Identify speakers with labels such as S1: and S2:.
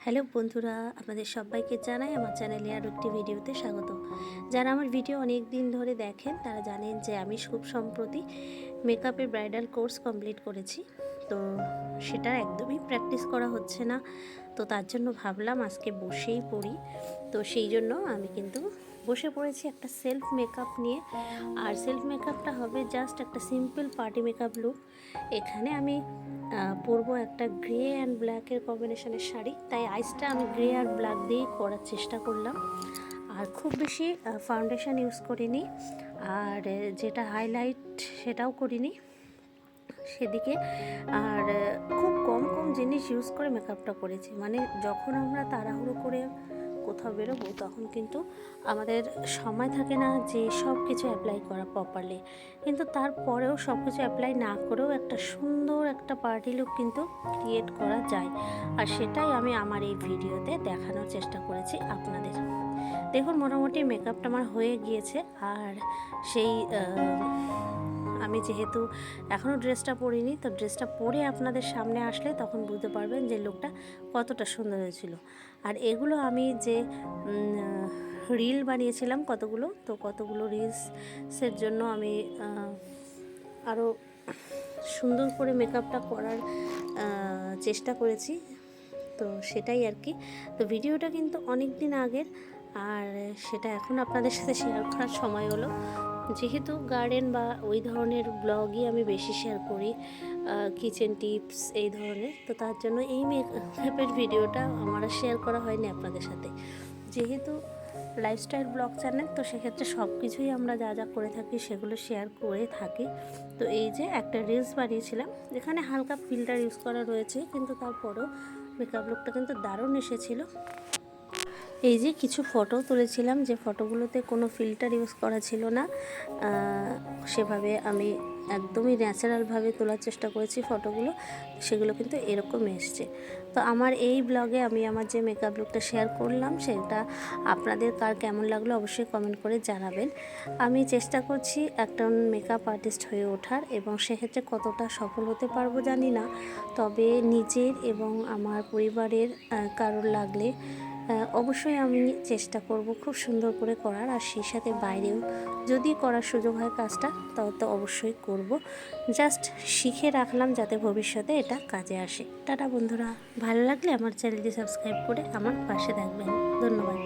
S1: Hello বন্ধুরা, আপনাদের সবাইকে জানাই আমার চ্যানেলে আরও একটি ভিডিওতে স্বাগত। যারা আমার ভিডিও অনেক দিন ধরে দেখেন তারা জানেন যে আমি খুব সম্প্রতি মেকআপের ব্রাইডাল কোর্স কমপ্লিট করেছি। তো সেটা একদমই প্র্যাকটিস করা হচ্ছে না, তো তার জন্য ভাবলাম আজকে বসেই পড়ি। তো সেই জন্য আমি কিন্তু বসে পড়েছি একটা সেলফ মেকআপ নিয়ে। আর সেলফ মেকআপটা হবে জাস্ট একটা সিম্পল পার্টি মেকআপ লুক। এখানে আমি পরবো একটা গ্রে অ্যান্ড ব্ল্যাকের কম্বিনেশনের শাড়ি, তাই আইসটা আমি গ্রে আর ব্ল্যাক দিয়েই করার চেষ্টা করলাম। আর খুব বেশি ফাউন্ডেশন ইউজ করিনি, আর যেটা হাইলাইট সেটাও করিনি সেদিকে। আর খুব কম কম জিনিস ইউজ করে মেকআপটা করেছি। মানে যখন আমরা তাড়াহুড়ো করে কোথাও বেরোবো তখন কিন্তু আমাদের সময় থাকে না যে সব কিছু অ্যাপ্লাই করা প্রপারলি, কিন্তু তারপরেও সব কিছু অ্যাপ্লাই না করেও একটা সুন্দর একটা পার্টি লুক কিন্তু ক্রিয়েট করা যায়। আর সেটাই আমি আমার এই ভিডিওতে দেখানোর চেষ্টা করেছি আপনাদের। দেখুন, মোটামুটি মেকআপটা আমার হয়ে গিয়েছে। আর সেই আমি যেহেতু এখনও ড্রেসটা পরিনি, তো ড্রেসটা পরে আপনাদের সামনে আসলে তখন বুঝতে পারবেন যে লুকটা কতটা সুন্দর হয়েছিল। আর এগুলো আমি যে রিল বানিয়েছিলাম কতগুলো রিলসের জন্য আমি আরও সুন্দর করে মেকআপটা করার চেষ্টা করেছি। তো সেটাই আর কি। তো ভিডিওটা কিন্তু অনেক দিন আগের, আর সেটা এখন আপনাদের সাথে শেয়ার করার সময় হলো। যেহেতু গার্ডেন বা ওই ধরনের ব্লগই আমি বেশি শেয়ার করি, কিচেন টিপস এই ধরনের, তো তার জন্য এই মেকআপের ভিডিওটা আমার শেয়ার করা হয়নি আপনাদের সাথে। যেহেতু লাইফস্টাইল ব্লগ চ্যানেল, তো সেক্ষেত্রে সব কিছুই আমরা যা যা করে থাকি সেগুলো শেয়ার করে থাকি। তো এই যে একটা রিলস বানিয়েছিলাম, এখানে হালকা ফিল্টার ইউজ করা রয়েছে, কিন্তু তারপরেও মেকআপ লুকটা কিন্তু দারুণ এসেছিলো। এই যে কিছু ফটো তুলেছিলাম, যে ফটোগুলোতে কোনো ফিল্টার ইউজ করা ছিল না, সেভাবে আমি একদমই ন্যাচারালভাবে তোলার চেষ্টা করেছি ফটোগুলো, সেগুলো কিন্তু এরকম এসছে। তো আমার এই ব্লগে আমি আমার যে মেকআপ লুকটা শেয়ার করলাম সেটা আপনাদের কার কেমন লাগলো অবশ্যই কমেন্ট করে জানাবেন। আমি চেষ্টা করছি একটা মেকআপ আর্টিস্ট হয়ে ওঠার, এবং সেক্ষেত্রে কতটা সফল হতে পারবো জানি না, তবে নিজের এবং আমার পরিবারের কারোর লাগলে অবশ্যই আমি চেষ্টা করব খুব সুন্দর করে করার। আর সেই সাথে বাইরেও যদি করার সুযোগ হয় কাজটা, তাও তো অবশ্যই করব। জাস্ট শিখে রাখলাম যাতে ভবিষ্যতে এটা কাজে আসে। টাটা বন্ধুরা, ভালো লাগলে আমার চ্যানেলটি সাবস্ক্রাইব করে আমার পাশে থাকবেন। ধন্যবাদ।